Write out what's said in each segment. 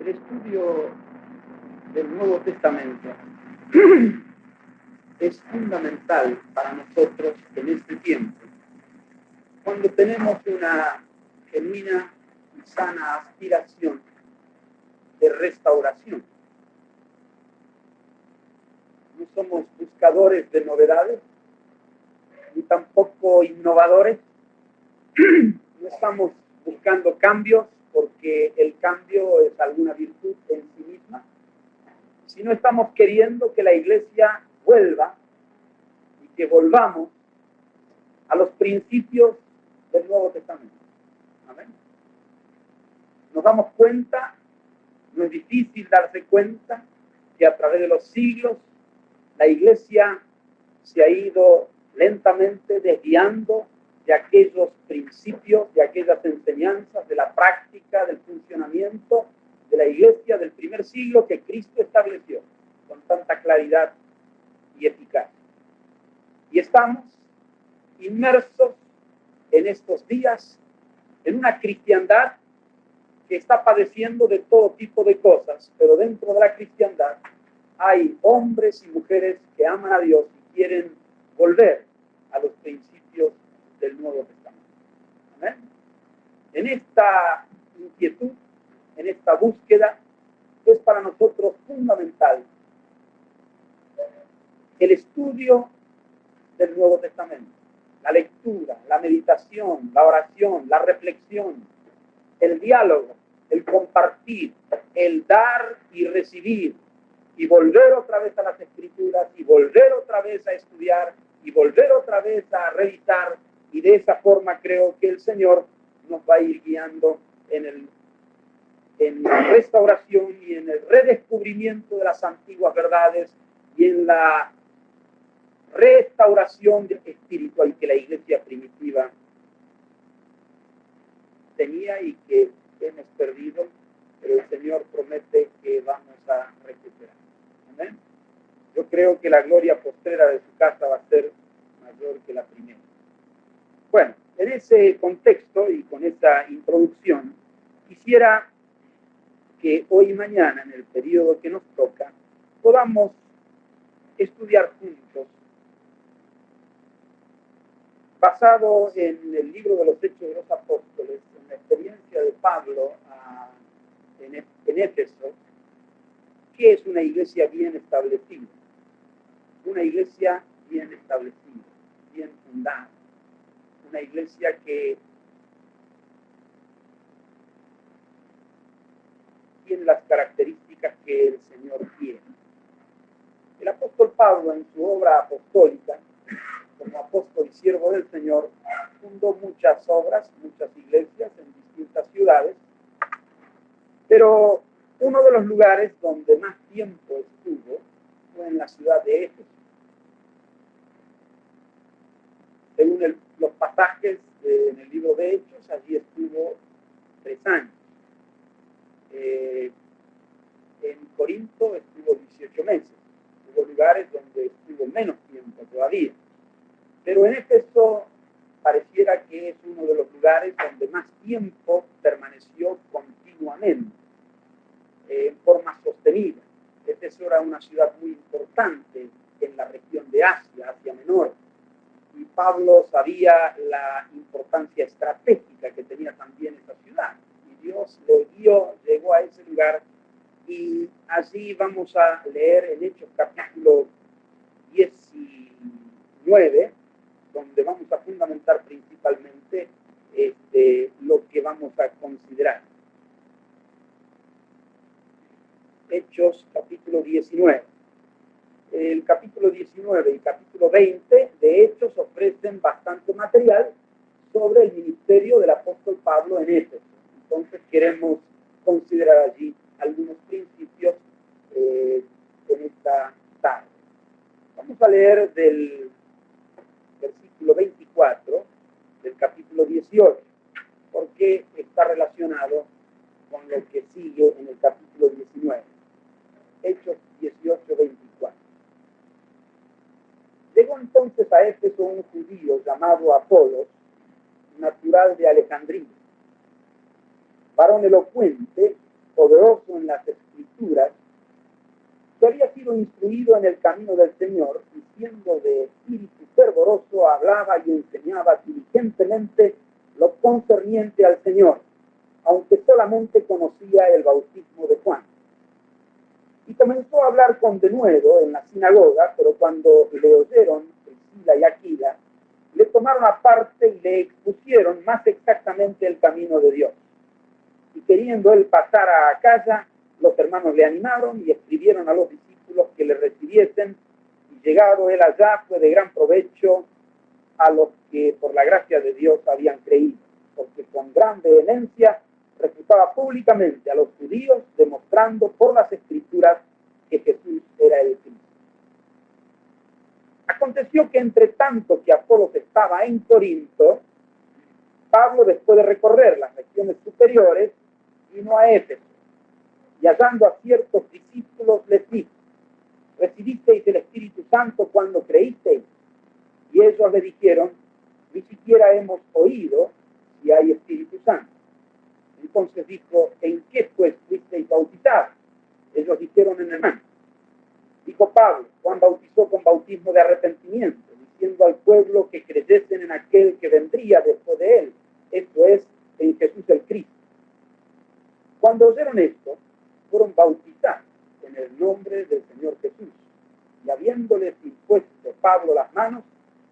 El estudio del Nuevo Testamento es fundamental para nosotros en este tiempo, cuando tenemos una genuina y sana aspiración de restauración. No somos buscadores de novedades, ni tampoco innovadores. No estamos buscando cambios porque el cambio es alguna virtud en sí misma, sino estamos queriendo que la Iglesia vuelva y que volvamos a los principios del Nuevo Testamento. Amén. Nos damos cuenta, no es difícil darse cuenta, que a través de los siglos la Iglesia se ha ido lentamente desviando de aquellos principios, de aquellas enseñanzas, de la práctica, del funcionamiento de la Iglesia del primer siglo que Cristo estableció con tanta claridad y eficacia. Y estamos inmersos en estos días en una cristiandad que está padeciendo de todo tipo de cosas, pero dentro de la cristiandad hay hombres y mujeres que aman a Dios y quieren volver a los principios del Nuevo Testamento. ¿Amén? En esta inquietud, en esta búsqueda, es para nosotros fundamental el estudio del Nuevo Testamento, la lectura, la meditación, la oración, la reflexión, el diálogo, el compartir, el dar y recibir, y volver otra vez a las Escrituras, y volver otra vez a estudiar, y volver otra vez a revisar, y de esa forma creo que el Señor nos va a ir guiando en la restauración y en el redescubrimiento de las antiguas verdades y en la restauración espiritual que la Iglesia primitiva tenía y que hemos perdido, pero el Señor promete que vamos a recuperar. Amén. Yo creo que la gloria postrera de su casa va a ser mayor que la primera. Bueno, en ese contexto y con esta introducción, quisiera que hoy y mañana, en el periodo que nos toca, podamos estudiar juntos, basado en el libro de los Hechos de los Apóstoles, en la experiencia de Pablo en Éfeso, que es una iglesia bien establecida, una iglesia bien establecida, bien fundada, una iglesia que tiene las características que el Señor quiere. El apóstol Pablo, en su obra apostólica, como apóstol y siervo del Señor, fundó muchas obras, muchas iglesias en distintas ciudades, pero uno de los lugares donde más tiempo estuvo fue en la ciudad de Éfeso. Según los pasajes en el libro de Hechos, allí estuvo 3 años. En Corinto estuvo 18 meses. Hubo lugares donde estuvo menos tiempo todavía. Pero en Éfeso pareciera que es uno de los lugares donde más tiempo permaneció continuamente, en forma sostenida. Éfeso era una ciudad muy importante en la región de Asia, Asia Menor, y Pablo sabía la importancia estratégica que tenía también esa ciudad. Y Dios le guió, llegó a ese lugar, y allí vamos a leer en Hechos capítulo 19, donde vamos a fundamentar principalmente lo que vamos a considerar. Hechos capítulo 19. El capítulo 19 y capítulo 20 de Hechos ofrecen bastante material sobre el ministerio del apóstol Pablo en Éfeso. Entonces queremos considerar allí algunos principios en esta tarde. Vamos a leer del versículo 24 del capítulo 18, porque está relacionado con lo que sigue en el capítulo 19. Hechos 18, 24. Llegó entonces a Éfeso un judío llamado Apolos, natural de Alejandría, varón elocuente poderoso en las Escrituras, que había sido instruido en el camino del Señor, y siendo de espíritu fervoroso, hablaba y enseñaba diligentemente lo concerniente al Señor, aunque solamente conocía el bautismo de Juan. Y comenzó a hablar con denuedo en la sinagoga, pero cuando le oyeron Priscila y Aquila, le tomaron aparte y le expusieron más exactamente el camino de Dios. Y queriendo él pasar a Acaya, los hermanos le animaron y escribieron a los discípulos que le recibiesen, y llegado él allá fue de gran provecho a los que por la gracia de Dios habían creído, porque con gran vehemencia refutaba públicamente a los judíos, demostrando por las Escrituras que Jesús era el Cristo. Aconteció que entre tanto que Apolos estaba en Corinto, Pablo, después de recorrer las regiones superiores, vino a Éfeso, y hallando a ciertos discípulos les dijo: ¿recibisteis el Espíritu Santo cuando creísteis? Y ellos le dijeron: ni siquiera hemos oído si hay Espíritu Santo. Entonces dijo: ¿en qué pues fuisteis bautizados? Ellos dijeron: en el mar. Dijo Pablo: Juan bautizó con bautismo de arrepentimiento, diciendo al pueblo que creyesen en aquel que vendría después de él, esto es, en Jesús el Cristo. Cuando oyeron esto, fueron bautizados en el nombre del Señor Jesús. Y habiéndoles impuesto Pablo las manos,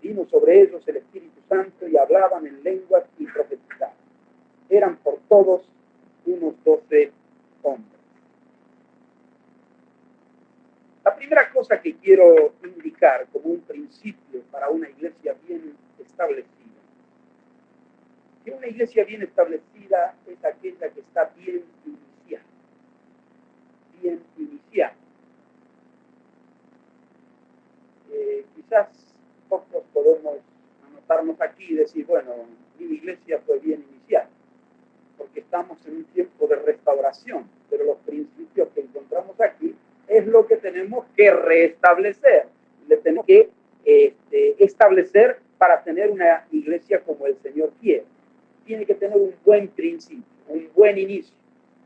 vino sobre ellos el Espíritu Santo, y hablaban en lenguas y profetizaban. Eran por todos unos 12 hombres. La primera cosa que quiero indicar como un principio para una iglesia bien establecida, que una iglesia bien establecida es aquella que está bien iniciada. Bien iniciada. Quizás pocos podemos anotarnos aquí y decir: bueno, mi iglesia fue bien iniciada, porque estamos en un tiempo de restauración, pero los principios que encontramos aquí es lo que tenemos que restablecer, le tenemos que establecer para tener una iglesia como el Señor quiere. Tiene que tener un buen principio, un buen inicio,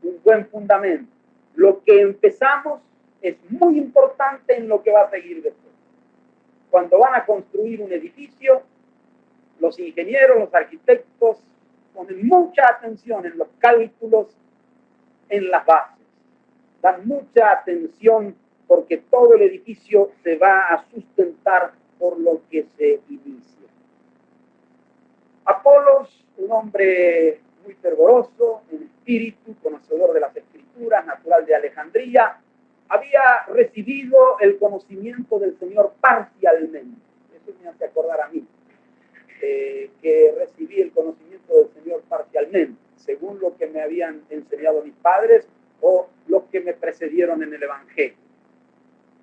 un buen fundamento. Lo que empezamos es muy importante en lo que va a seguir después. Cuando van a construir un edificio, los ingenieros, los arquitectos ponen mucha atención en los cálculos, en las bases. Dan mucha atención porque todo el edificio se va a sustentar por lo que se inicia. Apolos, un hombre muy fervoroso en espíritu, conocedor de las Escrituras, natural de Alejandría, había recibido el conocimiento del Señor parcialmente. Eso me hace acordar a mí, que recibí el conocimiento del Señor parcialmente, según lo que me habían enseñado mis padres o los que me precedieron en el Evangelio.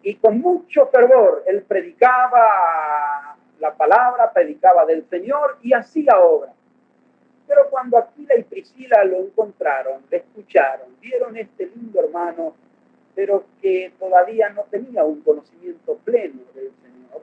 Y con mucho fervor él predicaba la palabra, predicaba del Señor y hacía obra. Pero cuando Aquila y Priscila lo encontraron, le escucharon, vieron este lindo hermano, pero que todavía no tenía un conocimiento pleno del Señor,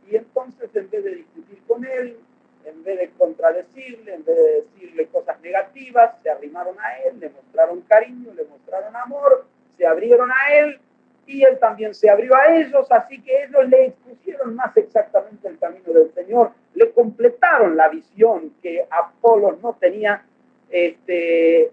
y entonces en vez de discutir con él, en vez de contradecirle, en vez de decirle cosas negativas, se arrimaron a él, le mostraron cariño, le mostraron amor, se abrieron a él y él también se abrió a ellos, así que ellos le expusieron más exactamente el camino del Señor, le completaron la visión que Apolos no tenía,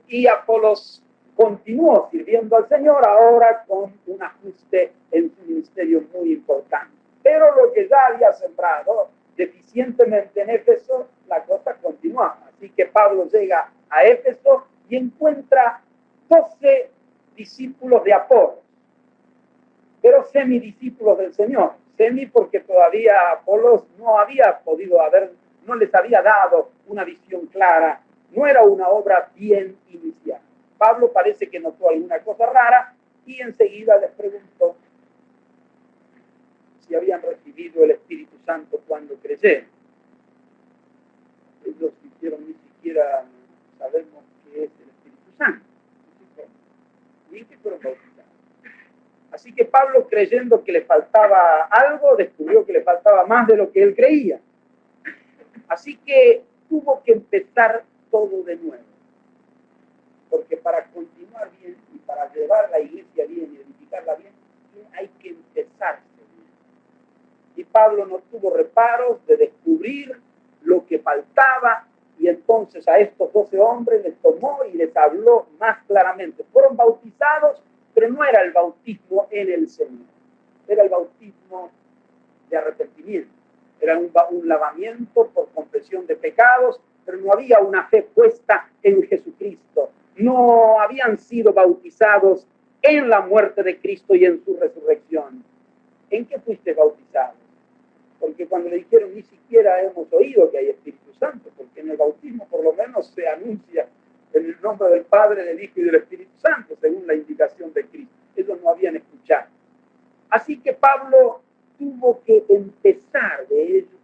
y Apolos continuó sirviendo al Señor ahora con un ajuste en su ministerio muy importante. Pero lo que ya había sembrado deficientemente en Éfeso, la cosa continuaba. Así que Pablo llega a Éfeso y encuentra 12 discípulos de Apolos, pero semidiscípulos del Señor. Semi porque todavía Apolos no les había dado una visión clara, no era una obra bien iniciada. Pablo parece que notó alguna cosa rara y enseguida les preguntó si habían recibido el Espíritu Santo cuando creyeron. Ellos dijeron: ni siquiera sabemos qué es el Espíritu Santo. Y que fueron bautizados. Así que Pablo, creyendo que le faltaba algo, descubrió que le faltaba más de lo que él creía. Así que tuvo que empezar todo de nuevo. Porque para continuar continuar bien y para llevar la iglesia bien y edificarla bien, hay que empezarse bien. Y Pablo no tuvo reparos de descubrir lo que faltaba, y entonces a estos 12 hombres les tomó y les habló más claramente. Fueron bautizados, pero no era el bautismo en el Señor, era el bautismo de arrepentimiento. Era un lavamiento por confesión de pecados, pero no había una fe puesta en Jesucristo. No habían sido bautizados en la muerte de Cristo y en su resurrección. ¿En qué fuiste bautizado? Porque cuando le dijeron, ni siquiera hemos oído que hay Espíritu Santo, porque en el bautismo por lo menos se anuncia en el nombre del Padre, del Hijo y del Espíritu Santo, según la indicación de Cristo. Ellos no habían escuchado. Así que Pablo tuvo que empezar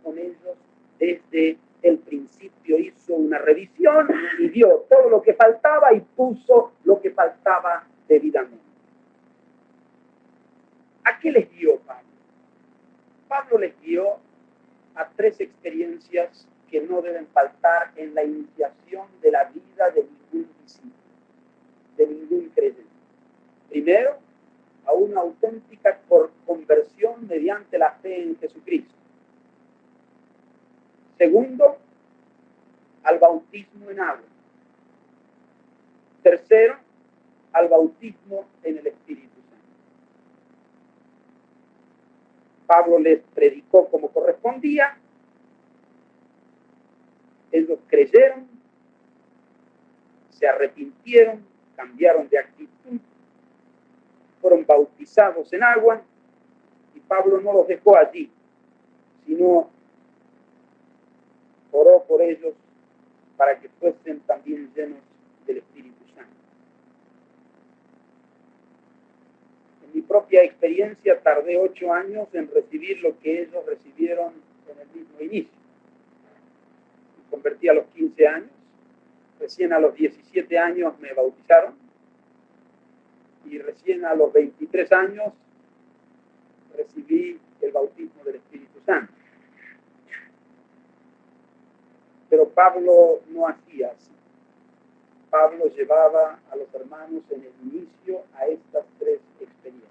con ellos desde el principio. Hizo una revisión y vio todo lo que faltaba y puso lo que faltaba debidamente. ¿A qué les guió Pablo? Pablo les guió a 3 experiencias que no deben faltar en la iniciación de la vida de ningún discípulo, de ningún creyente. Primero, a una auténtica conversión mediante la fe en Jesucristo. Segundo, al bautismo en agua. Tercero, al bautismo en el Espíritu Santo. Pablo les predicó como correspondía. Ellos creyeron, se arrepintieron, cambiaron de actitud, fueron bautizados en agua, y Pablo no los dejó allí, sino oró por ellos para que fuesen también llenos del Espíritu Santo. En mi propia experiencia tardé 8 años en recibir lo que ellos recibieron en el mismo inicio. Me convertí a los 15 años, recién a los 17 años me bautizaron, y recién a los 23 años recibí el bautismo del Espíritu Santo. Pero Pablo no hacía así. Pablo llevaba a los hermanos en el inicio a estas 3 experiencias.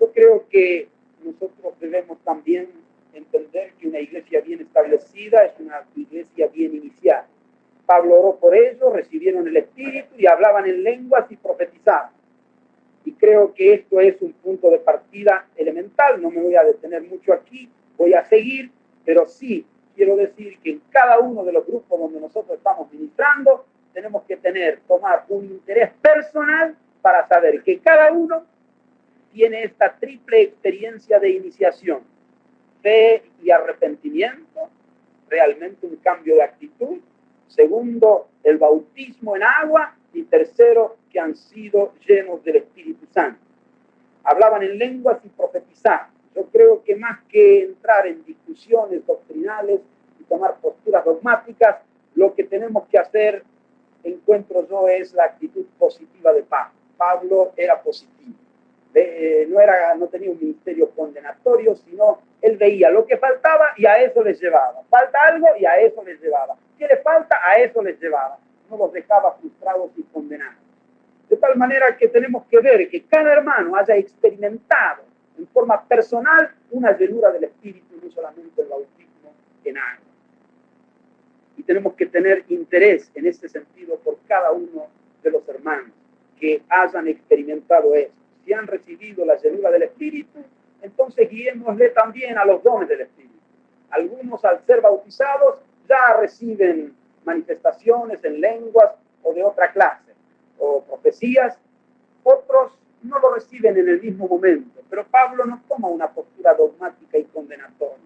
Yo creo que nosotros debemos también entender que una iglesia bien establecida es una iglesia bien iniciada. Pablo oró por ellos, recibieron el Espíritu y hablaban en lenguas y profetizaban. Y creo que esto es un punto de partida elemental. No me voy a detener mucho aquí, voy a seguir, pero sí quiero decir que en cada uno de los grupos donde nosotros estamos ministrando, tenemos que tomar un interés personal para saber que cada uno tiene esta triple experiencia de iniciación: fe y arrepentimiento, realmente un cambio de actitud. Segundo, el bautismo en agua. Y tercero, que han sido llenos del Espíritu Santo. Hablaban en lenguas y profetizaban. Yo creo que más que entrar en discusiones doctrinales y tomar posturas dogmáticas, lo que tenemos que hacer, encuentro yo, es la actitud positiva de Pablo. Pablo era positivo. No tenía un ministerio condenatorio, sino él veía lo que faltaba y a eso les llevaba. Falta algo y a eso les llevaba. ¿Qué le falta? A eso les llevaba. No los dejaba frustrados y condenados. De tal manera que tenemos que ver que cada hermano haya experimentado en forma personal una llenura del Espíritu, no solamente el bautismo en agua. Y tenemos que tener interés en este sentido por cada uno de los hermanos que hayan experimentado eso. Si han recibido la llenura del Espíritu, entonces guiémosle también a los dones del Espíritu. Algunos, al ser bautizados, ya reciben manifestaciones en lenguas o de otra clase, o profecías. Otros no lo reciben en el mismo momento, pero Pablo no toma una postura dogmática y condenatoria.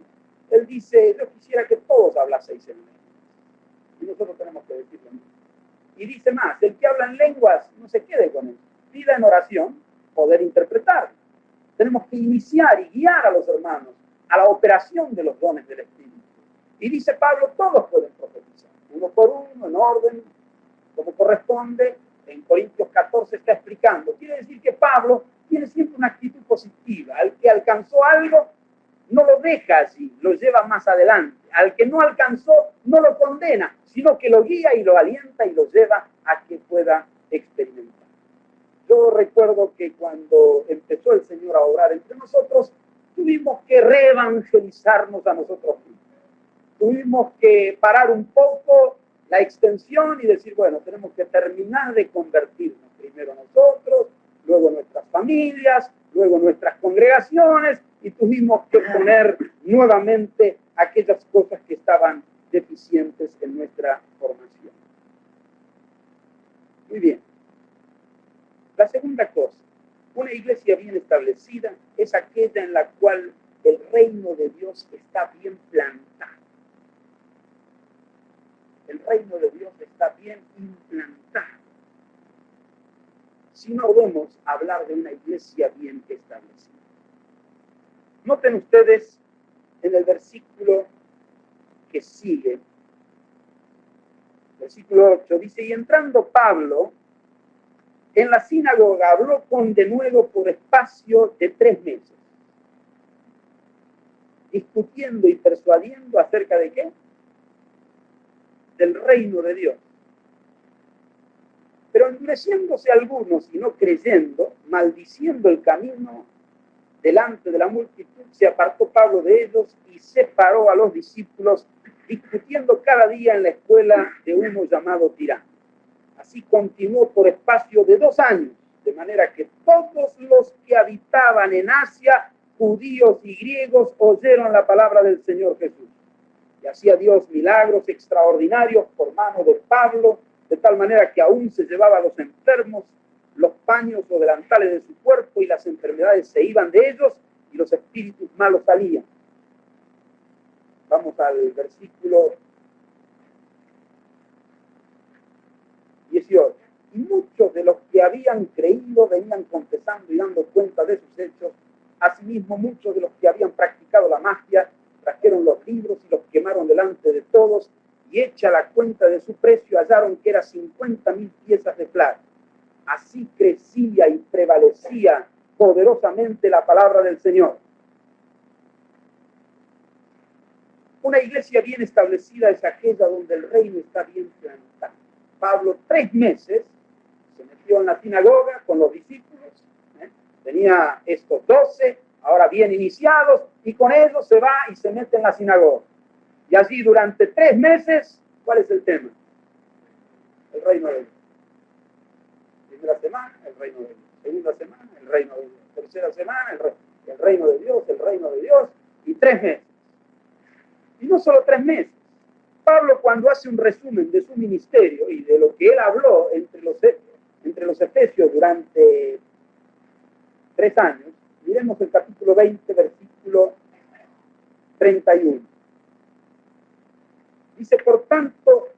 Él dice, yo quisiera que todos hablaseis en lenguas, y nosotros tenemos que decirlo mismo. Y dice más, el que habla en lenguas no se quede con eso, pida en oración poder interpretar. Tenemos que iniciar y guiar a los hermanos a la operación de los dones del Espíritu. Y dice Pablo, todos pueden profetizar, uno por uno, en orden, como corresponde. En Corintios 14 está explicando. Quiere decir que Pablo tiene siempre una actitud positiva. Al que alcanzó algo, no lo deja así, lo lleva más adelante. Al que no alcanzó, no lo condena, sino que lo guía y lo alienta y lo lleva a que pueda experimentar. Yo recuerdo que cuando empezó el Señor a obrar entre nosotros, tuvimos que reevangelizarnos a nosotros mismos. Tuvimos que parar un poco la extensión y decir, bueno, tenemos que terminar de convertirnos. Primero nosotros, luego nuestras familias, luego nuestras congregaciones, y tuvimos que poner nuevamente aquellas cosas que estaban deficientes en nuestra formación. Muy bien. La segunda cosa, una iglesia bien establecida es aquella en la cual el reino de Dios está bien plantado. El reino de Dios está bien implantado. Si no podemos hablar de una iglesia bien establecida. Noten ustedes en el versículo que sigue, versículo 8, dice, y entrando Pablo en la sinagoga habló con denuedo por espacio de 3 meses, discutiendo y persuadiendo acerca de ¿qué? Del reino de Dios. Pero endureciéndose algunos y no creyendo, maldiciendo el camino delante de la multitud, se apartó Pablo de ellos y separó a los discípulos, discutiendo cada día en la escuela de uno llamado Tirano. Así continuó por espacio de 2 años, de manera que todos los que habitaban en Asia, judíos y griegos, oyeron la palabra del Señor Jesús. Y hacía Dios milagros extraordinarios por mano de Pablo, de tal manera que aún se llevaba a los enfermos los paños o delantales de su cuerpo y las enfermedades se iban de ellos y los espíritus malos salían. Vamos al versículo 18. Y muchos de los que habían creído venían confesando y dando cuenta de sus hechos. Asimismo, muchos de los que habían practicado la magia trajeron los libros y los quemaron delante de todos, y hecha la cuenta de su precio hallaron que era 50,000 piezas de plata. Así crecía y prevalecía poderosamente la palabra del Señor. Una iglesia bien establecida es aquella donde el reino está bien plantado. Pablo 3 meses se metió en la sinagoga con los discípulos, tenía estos 12, ahora bien iniciados, y con ellos se va y se mete en la sinagoga. Y allí durante 3 meses, ¿cuál es el tema? El reino de Dios. Primera semana, el reino de Dios. Segunda semana, el reino de Dios. Tercera semana, el reino de Dios, el reino de Dios, y 3 meses. Y no solo 3 meses. Pablo, cuando hace un resumen de su ministerio y de lo que él habló entre los efesios durante 3 años, miremos el capítulo 20, versículo 31. Dice, por tanto,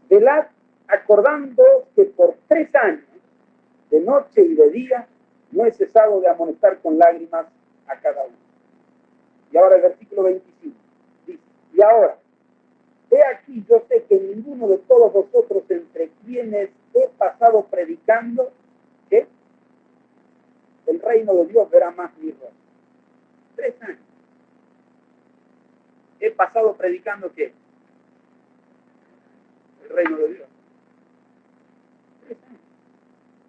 velad acordando que por 3 años, de noche y de día, no he cesado de amonestar con lágrimas a cada uno. Y ahora el versículo 25 dice, y ahora, he aquí, yo sé que ninguno de todos vosotros entre quienes he pasado predicando, ¿qué? El reino de Dios verá más mi rostro. 3 años. He pasado predicando, ¿qué? El reino de Dios. 3 años.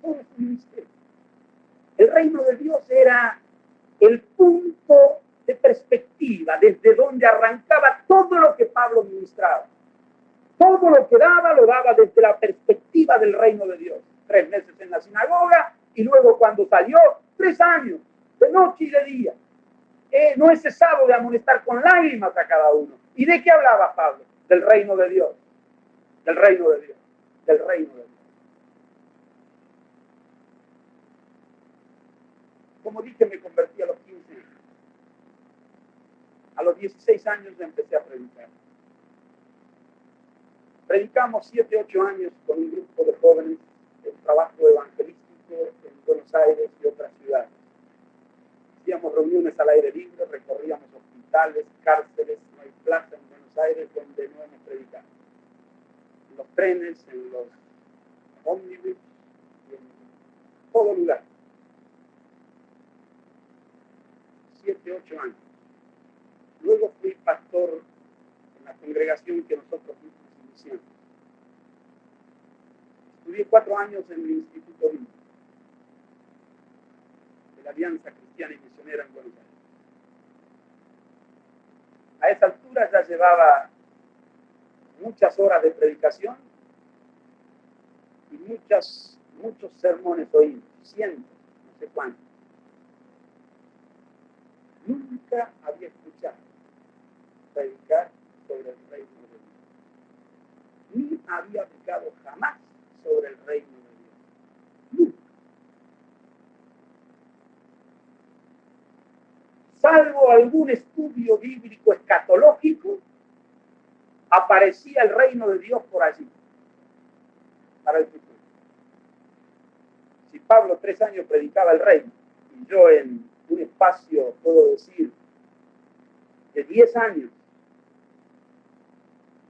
Todo es un ministerio. El reino de Dios era el punto de perspectiva desde donde arrancaba todo lo que Pablo ministraba. Todo lo que daba, lo daba desde la perspectiva del reino de Dios. 3 meses en la sinagoga y luego cuando salió, 3 años, de noche y de día. No he cesado de amonestar con lágrimas a cada uno. ¿Y de qué hablaba Pablo? Del reino de Dios. Del reino de Dios. Del reino de Dios. Como dije, me convertí a los 15 años. A los 16 años empecé a predicar. Predicamos 7, 8 años con un grupo de jóvenes en trabajo evangelístico en Buenos Aires y otras ciudades. Hacíamos reuniones al aire libre, recorríamos hospitales, cárceles, no hay plaza en Buenos Aires donde no hemos predicado. En los trenes, en los ómnibus, en todo lugar. 7, 8 años. Luego fui pastor en la congregación que nosotros mismos iniciamos. Estudié 4 años en el Instituto Bíblico de la Alianza Cristiana y Misionera en Buenos Aires. A esa altura ya llevaba muchas horas de predicación y muchos sermones oídos, cientos, no sé cuántos. Nunca había escuchado predicar sobre el reino de Dios. Ni había predicado jamás sobre el reino de Dios. Nunca. Salvo algún estudio bíblico escatológico, aparecía el reino de Dios por allí, para el futuro. Si Pablo 3 años predicaba el reino, y yo en un espacio, puedo decir, de 10 años,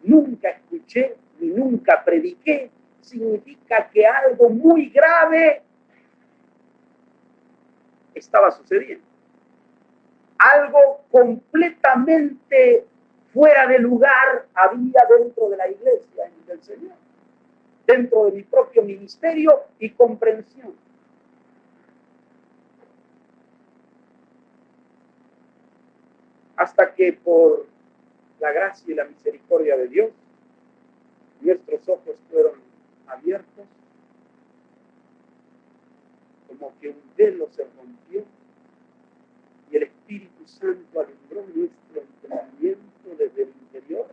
nunca escuché ni nunca prediqué, significa que algo muy grave estaba sucediendo. Algo completamente fuera de lugar había dentro de la iglesia del Señor, dentro de mi propio ministerio y comprensión. Hasta que por la gracia y la misericordia de Dios, nuestros ojos fueron abiertos, como que un velo se rompió y el Espíritu Santo alumbró nuestro entendimiento desde el interior.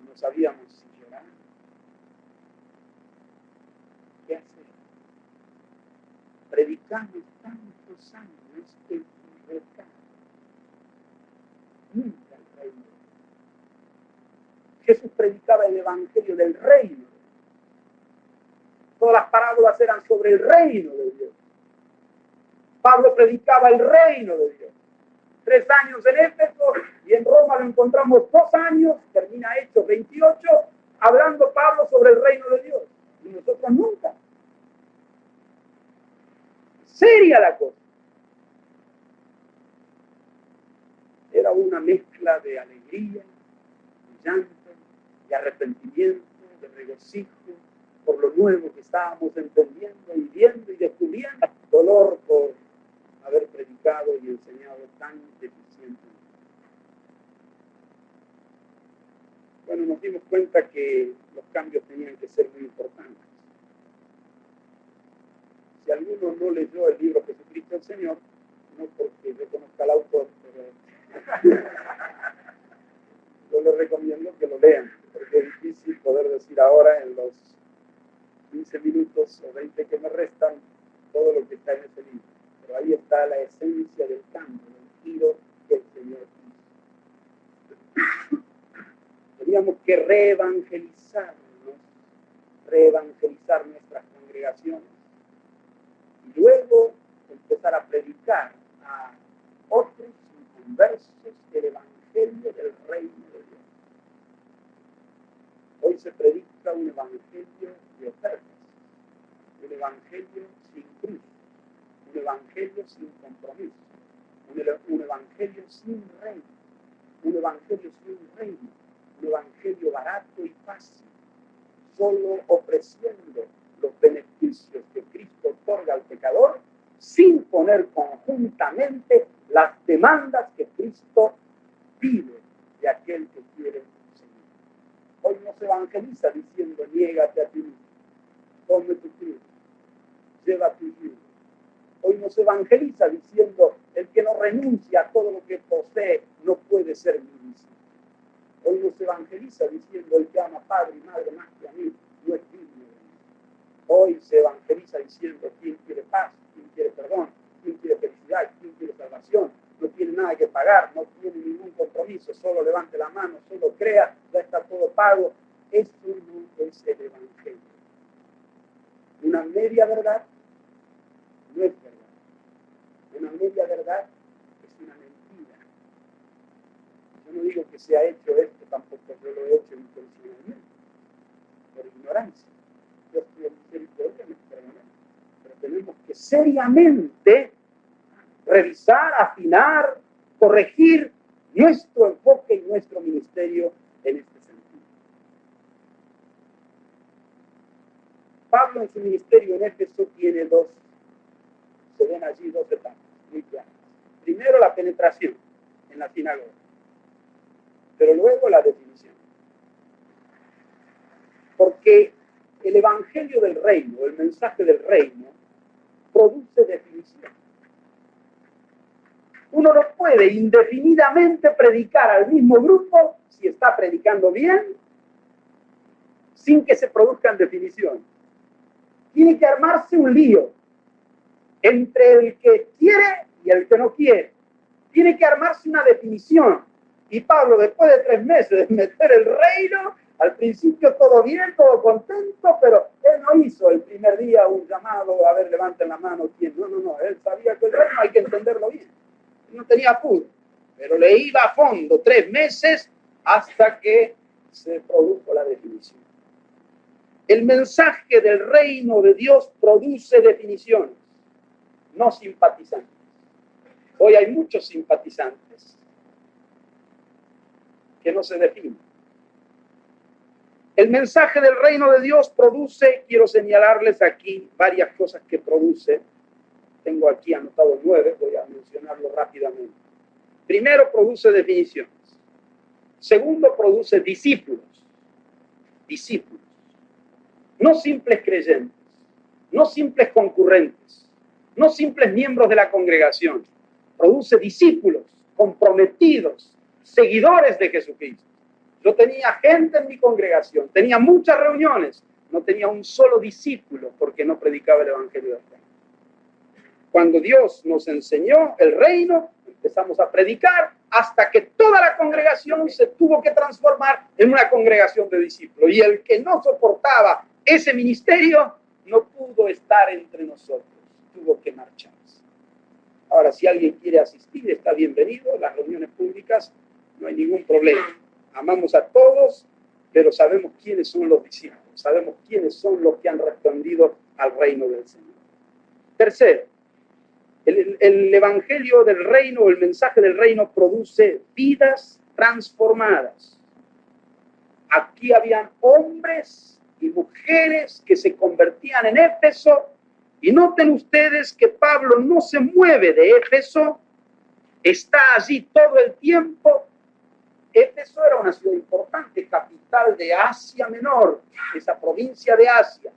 No sabíamos si llorar, qué hacer. Predicamos tantos años el recado. Nunca el reino. Jesús predicaba el evangelio del reino. Todas las parábolas eran sobre el reino de Dios. Pablo predicaba el reino de Dios. 3 años en Éfeso y en Roma lo encontramos 2 años, termina Hechos 28, hablando Pablo sobre el reino de Dios. Y nosotros nunca. Seria la cosa. Era una mezcla de alegría, de llanto, de arrepentimiento, de regocijo por lo nuevo que estábamos entendiendo y viendo y descubriendo, dolor por haber predicado y enseñado tan deficientemente. Bueno, nos dimos cuenta que los cambios tenían que ser muy importantes. Si alguno no leyó el libro Jesucristo el Señor, no porque yo conozca al autor, pero yo les recomiendo que lo lean, porque es difícil poder decir ahora en los 15 minutos o 20 que me restan todo lo que está en ese libro. Pero ahí está la esencia del cambio, del giro que el Señor hizo. Teníamos que reevangelizar nuestras congregaciones y luego empezar a predicar a otros inconversos el evangelio del reino de Dios. Hoy se predica un evangelio de ofertas, un evangelio sin cruz, un evangelio sin compromiso, un evangelio sin reino, un evangelio sin reino, un evangelio barato y fácil, solo ofreciendo los beneficios que Cristo otorga al pecador sin poner conjuntamente las demandas que Cristo pide de aquel que quiere seguir. Hoy no se evangeliza diciendo niégate a ti mismo, tome tu cruz, lleva tu yugo. Hoy no se evangeliza diciendo el que no renuncia a todo lo que posee no puede ser mi discípulo. Hoy no se evangeliza diciendo el que ama padre y madre más que a mí no es digno de mí. Hoy se evangeliza diciendo quién quiere paz, quién quiere perdón, quién quiere felicidad, quién quiere salvación. No tiene nada que pagar, no tiene ningún compromiso, solo levante la mano, solo crea, ya está todo pago. Eso no es el evangelio. Una media verdad no es verdad. Una media verdad es una mentira. Yo no digo que se ha hecho esto, tampoco yo lo he hecho intencionalmente, por ignorancia. Yo estoy en misericordia, me perdoné. Pero tenemos que seriamente revisar, afinar, corregir nuestro enfoque y nuestro ministerio en este sentido. Pablo en su ministerio en Éfeso tiene se ven allí dos etapas muy claras. Primero la penetración en la sinagoga, pero luego la definición. Porque el evangelio del reino, el mensaje del reino, produce definición. Uno no puede indefinidamente predicar al mismo grupo, si está predicando bien, sin que se produzcan definiciones. Tiene que armarse un lío entre el que quiere y el que no quiere. Tiene que armarse una definición. Y Pablo, después de 3 meses de meter el reino, al principio todo bien, todo contento, pero él no hizo el primer día un llamado, a ver, levanten la mano, ¿quién? No, él sabía que el reino hay que entenderlo bien. No tenía apuro, pero le iba a fondo 3 meses hasta que se produjo la definición. El mensaje del reino de Dios produce definiciones, no simpatizantes. Hoy hay muchos simpatizantes que no se definen. El mensaje del reino de Dios produce, quiero señalarles aquí varias cosas que produce. Tengo aquí anotado 9, voy a mencionarlo rápidamente. Primero, produce definiciones. Segundo, produce discípulos. Discípulos. No simples creyentes, no simples concurrentes, no simples miembros de la congregación. Produce discípulos comprometidos, seguidores de Jesucristo. Yo tenía gente en mi congregación, tenía muchas reuniones, no tenía un solo discípulo porque no predicaba el evangelio del reino. Cuando Dios nos enseñó el reino, empezamos a predicar hasta que toda la congregación se tuvo que transformar en una congregación de discípulos. Y el que no soportaba ese ministerio no pudo estar entre nosotros, tuvo que marcharse. Ahora, si alguien quiere asistir, está bienvenido. Las reuniones públicas no hay ningún problema. Amamos a todos, pero sabemos quiénes son los discípulos, sabemos quiénes son los que han respondido al reino del Señor. Tercero, el evangelio del reino, el mensaje del reino produce vidas transformadas. Aquí habían hombres y mujeres que se convertían en Éfeso, y noten ustedes que Pablo no se mueve de Éfeso, está allí todo el tiempo. Éfeso era una ciudad importante, capital de Asia Menor, esa provincia de Asia,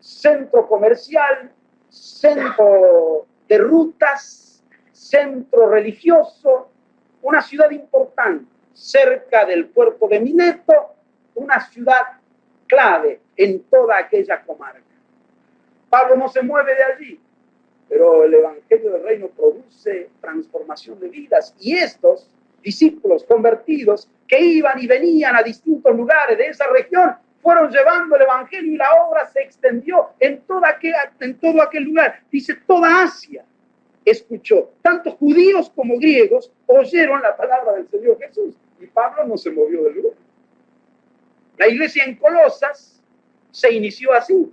centro comercial, centro de rutas, centro religioso, una ciudad importante, cerca del puerto de Mileto, una ciudad clave en toda aquella comarca. Pablo no se mueve de allí, pero el evangelio del reino produce transformación de vidas, y estos discípulos convertidos que iban y venían a distintos lugares de esa región fueron llevando el evangelio, y la obra se extendió en todo aquel lugar. Dice, toda Asia escuchó, tanto judíos como griegos oyeron la palabra del Señor Jesús, y Pablo no se movió del lugar. La iglesia en Colosas se inició así,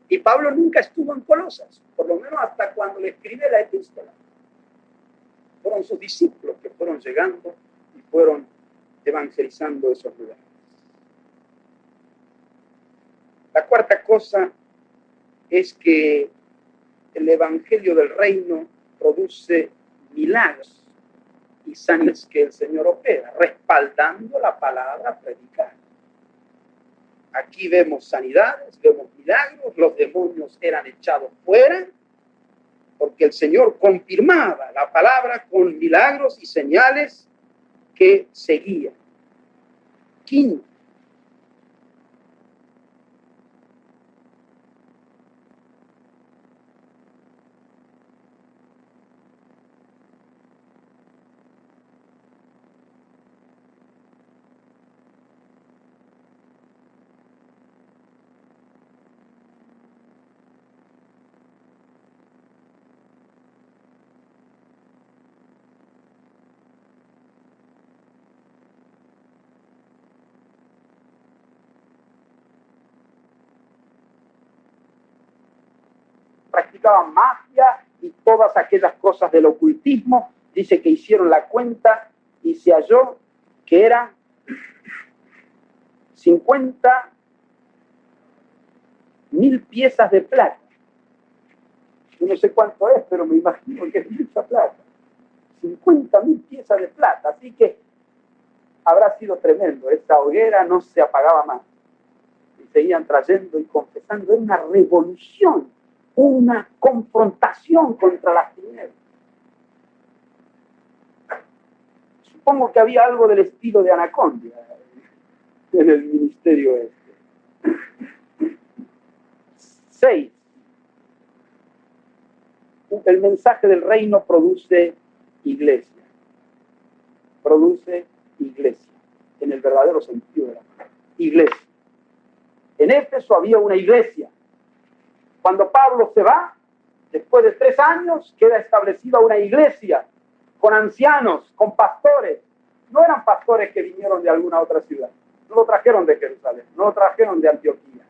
y Pablo nunca estuvo en Colosas, por lo menos hasta cuando le escribe la epístola. Fueron sus discípulos que fueron llegando y fueron evangelizando esos lugares. La cuarta cosa es que el evangelio del reino produce milagros y sanidades que el Señor opera, respaldando la palabra predicada. Aquí vemos sanidades, vemos milagros, los demonios eran echados fuera, porque el Señor confirmaba la palabra con milagros y señales que seguían. Quinto, practicaban magia y todas aquellas cosas del ocultismo. Dice que hicieron la cuenta y se halló que eran 50 1000 piezas de plata. Yo no sé cuánto es, pero me imagino que es mucha plata. 50.000 piezas de plata, así que habrá sido tremendo. Esta hoguera no se apagaba más. Y seguían trayendo y confesando. Era una revolución, una confrontación contra las tinieblas. Supongo que había algo del estilo de Anacondia en el ministerio este. 6. El mensaje del reino produce iglesia. Produce iglesia, en el verdadero sentido de la palabra. Iglesia. En Éfeso había una iglesia. Cuando Pablo se va, después de 3 años, queda establecida una iglesia con ancianos, con pastores. No eran pastores que vinieron de alguna otra ciudad. No lo trajeron de Jerusalén, no lo trajeron de Antioquía.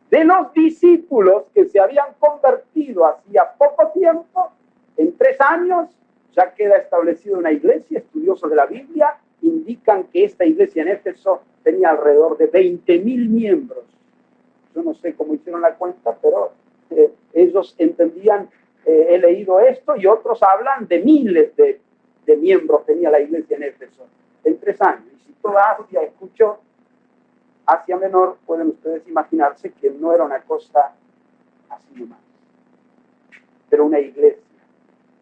De los discípulos que se habían convertido hacía poco tiempo, en 3 años, ya queda establecida una iglesia. Estudiosos de la Biblia indican que esta iglesia en Éfeso tenía alrededor de 20.000 miembros. Yo no sé cómo hicieron la cuenta, pero ellos entendían, he leído esto, y otros hablan de miles de miembros tenía la iglesia en Éfeso en 3 años. Y si toda Asia escuchó, Asia Menor, pueden ustedes imaginarse que no era una cosa así nomás, pero una iglesia,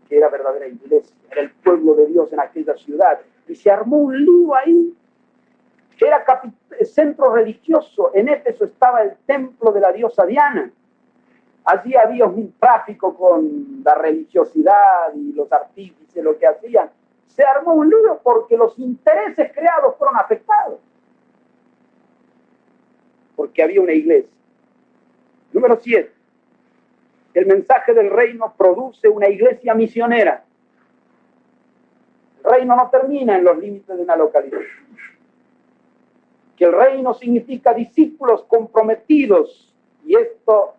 que era verdadera iglesia, era el pueblo de Dios en aquella ciudad. Y se armó un lío ahí. Era centro religioso. En Éfeso estaba el templo de la diosa Diana. Allí había un tráfico con la religiosidad y los artífices, lo que hacían. Se armó un lío porque los intereses creados fueron afectados. Porque había una iglesia. Número 7. El mensaje del reino produce una iglesia misionera. El reino no termina en los límites de una localidad. Que el reino significa discípulos comprometidos, y esto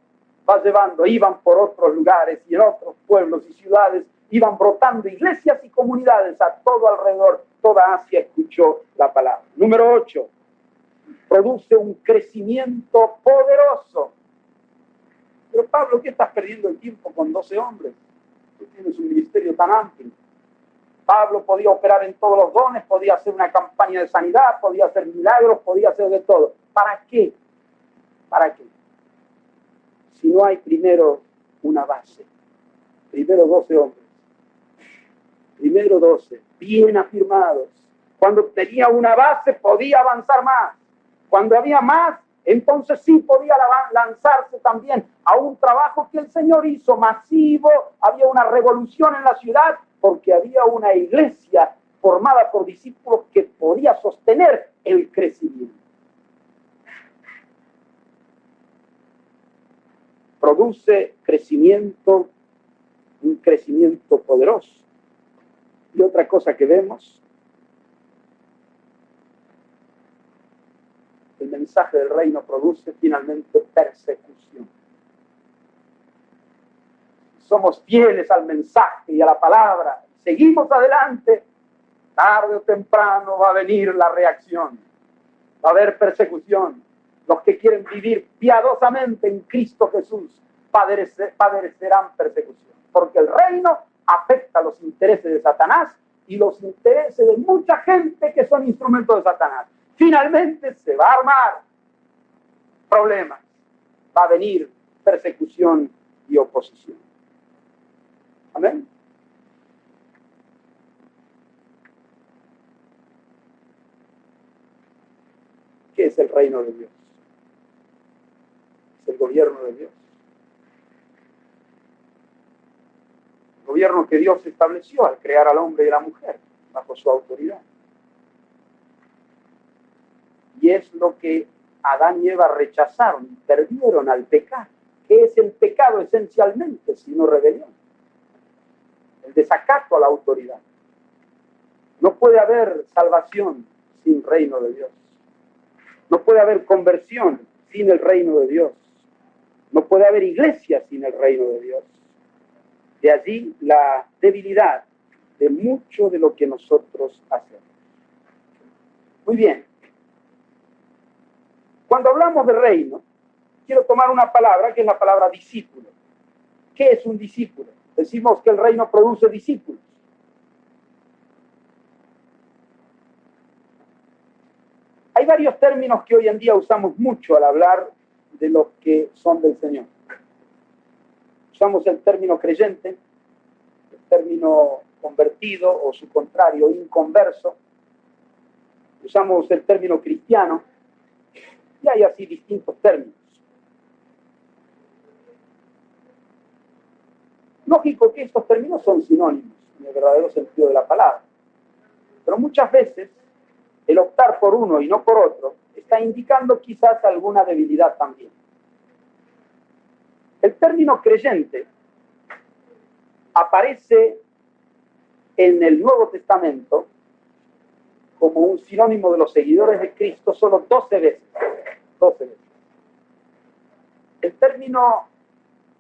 va llevando, iban por otros lugares y en otros pueblos y ciudades, iban brotando iglesias y comunidades a todo alrededor. Toda Asia escuchó la palabra. Número 8. Produce un crecimiento poderoso. Pero Pablo, ¿qué estás perdiendo el tiempo con 12 hombres? Tú tienes un ministerio tan amplio. Pablo podía operar en todos los dones, podía hacer una campaña de sanidad, podía hacer milagros, podía hacer de todo. ¿Para qué? ¿Para qué? Si no hay primero una base. Primero 12 hombres. Primero 12, bien afirmados. Cuando tenía una base podía avanzar más. Cuando había más, entonces sí podía lanzarse también a un trabajo que el Señor hizo masivo. Había una revolución en la ciudad porque había una iglesia formada por discípulos que podía sostener el crecimiento. Produce crecimiento, un crecimiento poderoso. Y otra cosa que vemos, el mensaje del reino produce finalmente persecución. Somos fieles al mensaje y a la palabra, seguimos adelante, tarde o temprano va a venir la reacción, va a haber persecución. Los que quieren vivir piadosamente en Cristo Jesús padecerán persecución, porque el reino afecta los intereses de Satanás y los intereses de mucha gente que son instrumentos de Satanás. Finalmente se va a armar problemas, va a venir persecución y oposición. Amén. ¿Qué es el reino de Dios? Es el gobierno de Dios. El gobierno que Dios estableció al crear al hombre y a la mujer bajo su autoridad. Y es lo que Adán y Eva rechazaron y perdieron al pecado. ¿Qué es el pecado esencialmente, sino rebelión? El desacato a la autoridad. No puede haber salvación sin reino de Dios. No puede haber conversión sin el reino de Dios. No puede haber iglesia sin el reino de Dios. De allí la debilidad de mucho de lo que nosotros hacemos. Muy bien. Cuando hablamos de reino, quiero tomar una palabra que es la palabra discípulo. ¿Qué es un discípulo? Decimos que el reino produce discípulos. Hay varios términos que hoy en día usamos mucho al hablar de los que son del Señor. Usamos el término creyente, el término convertido o su contrario, inconverso. Usamos el término cristiano y hay así distintos términos. Lógico que estos términos son sinónimos en el verdadero sentido de la palabra, pero muchas veces el optar por uno y no por otro está indicando quizás alguna debilidad también. El término creyente aparece en el Nuevo Testamento como un sinónimo de los seguidores de Cristo solo 12 veces. 12 veces. El término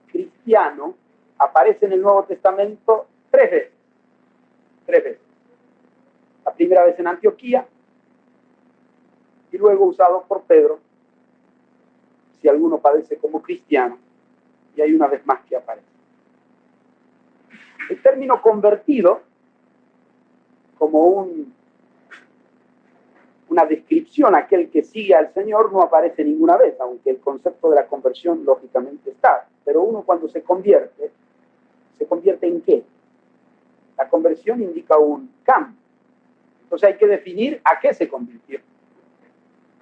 cristiano aparece en el Nuevo Testamento 3 veces. 3 veces. La primera vez en Antioquía y luego usado por Pedro si alguno padece como cristiano, y hay una vez más que aparece. El término convertido, como una descripción a aquel que sigue al Señor, no aparece ninguna vez, aunque el concepto de la conversión lógicamente está. Pero uno cuando ¿se convierte en qué? La conversión indica un cambio. Entonces hay que definir a qué se convirtió.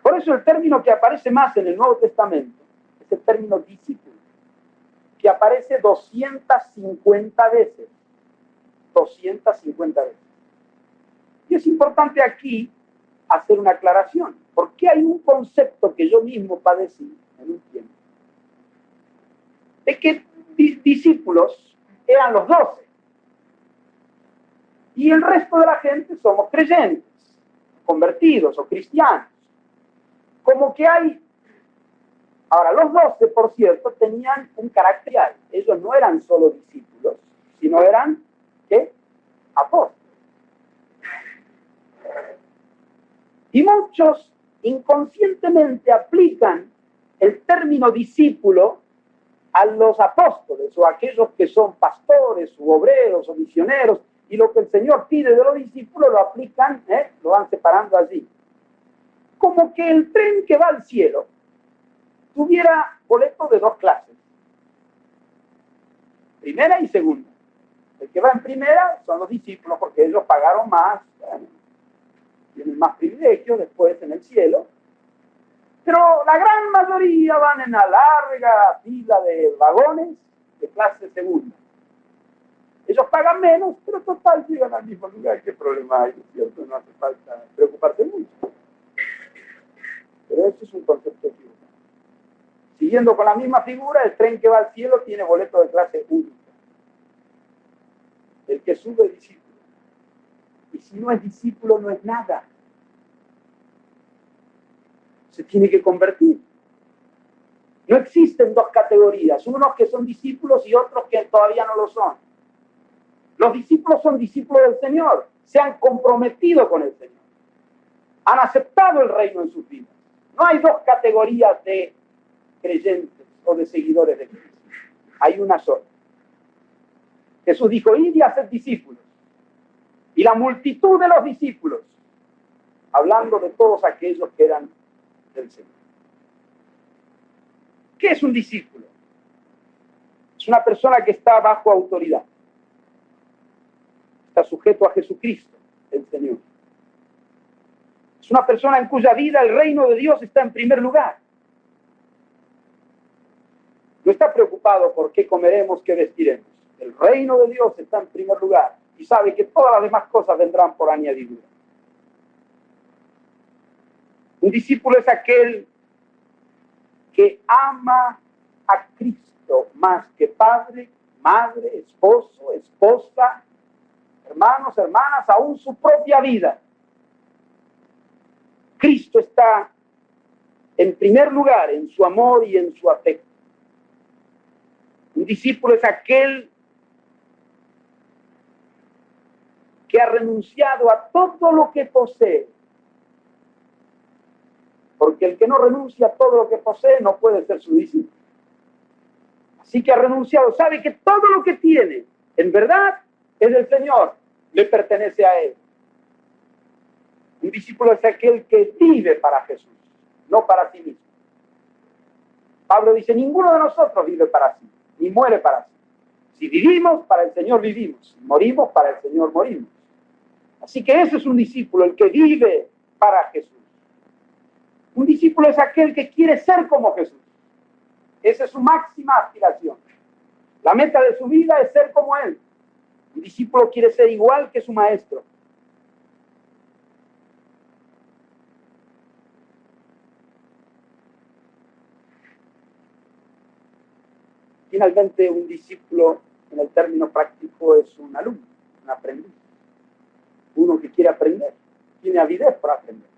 Por eso el término que aparece más en el Nuevo Testamento es el término discípulo, que aparece 250 veces. 250 veces. Y es importante aquí hacer una aclaración, porque hay un concepto que yo mismo padecí en un tiempo, de que discípulos eran los 12, y el resto de la gente somos creyentes, convertidos o cristianos. Como que hay... Ahora, los 12, por cierto, tenían un carácter. Ellos no eran solo discípulos, sino eran, ¿qué? Apóstoles. Y muchos inconscientemente aplican el término discípulo a los apóstoles o a aquellos que son pastores u obreros o misioneros, y lo que el Señor pide de los discípulos lo aplican, lo van separando allí. Como que el tren que va al cielo tuviera boleto de 2 clases, primera y segunda. El que va en primera son los discípulos porque ellos pagaron más, tienen más privilegios después en el cielo, pero la gran mayoría van en una larga fila de vagones de clase segunda. Ellos pagan menos, pero total llegan al mismo lugar. ¿Qué problema hay? ¿Cierto? No hace falta preocuparse mucho. Pero eso es un concepto equivocado. Siguiendo con la misma figura, el tren que va al cielo tiene boleto de clase única. El que sube es discípulo. Y si no es discípulo, no es nada. Se tiene que convertir. No existen 2 categorías, unos que son discípulos y otros que todavía no lo son. Los discípulos son discípulos del Señor, se han comprometido con el Señor, han aceptado el reino en sus vidas. No hay 2 categorías de creyentes o de seguidores de Cristo. Hay una sola. Jesús dijo, id y haced discípulos. Y la multitud de los discípulos, hablando de todos aquellos que eran del Señor. ¿Qué es un discípulo? Es una persona que está bajo autoridad. Está sujeto a Jesucristo, el Señor. Es una persona en cuya vida el reino de Dios está en primer lugar. No está preocupado por qué comeremos, qué vestiremos. El reino de Dios está en primer lugar y sabe que todas las demás cosas vendrán por añadidura. Un discípulo es aquel que ama a Cristo más que padre, madre, esposo, esposa, hermanos, hermanas, aún su propia vida. Cristo está en primer lugar en su amor y en su afecto. Un discípulo es aquel que ha renunciado a todo lo que posee porque el que no renuncia a todo lo que posee no puede ser su discípulo. Así que ha renunciado, sabe que todo lo que tiene, en verdad, es del Señor, le pertenece a Él. Un discípulo es aquel que vive para Jesús, no para sí mismo. Pablo dice, ninguno de nosotros vive para sí, ni muere para sí. Si vivimos, para el Señor vivimos. Si morimos, para el Señor morimos. Así que ese es un discípulo, el que vive para Jesús. Un discípulo es aquel que quiere ser como Jesús. Esa es su máxima aspiración. La meta de su vida es ser como Él. Un discípulo quiere ser igual que su maestro. Finalmente, un discípulo, en el término práctico, es un alumno, un aprendiz. Uno que quiere aprender, tiene avidez por aprender.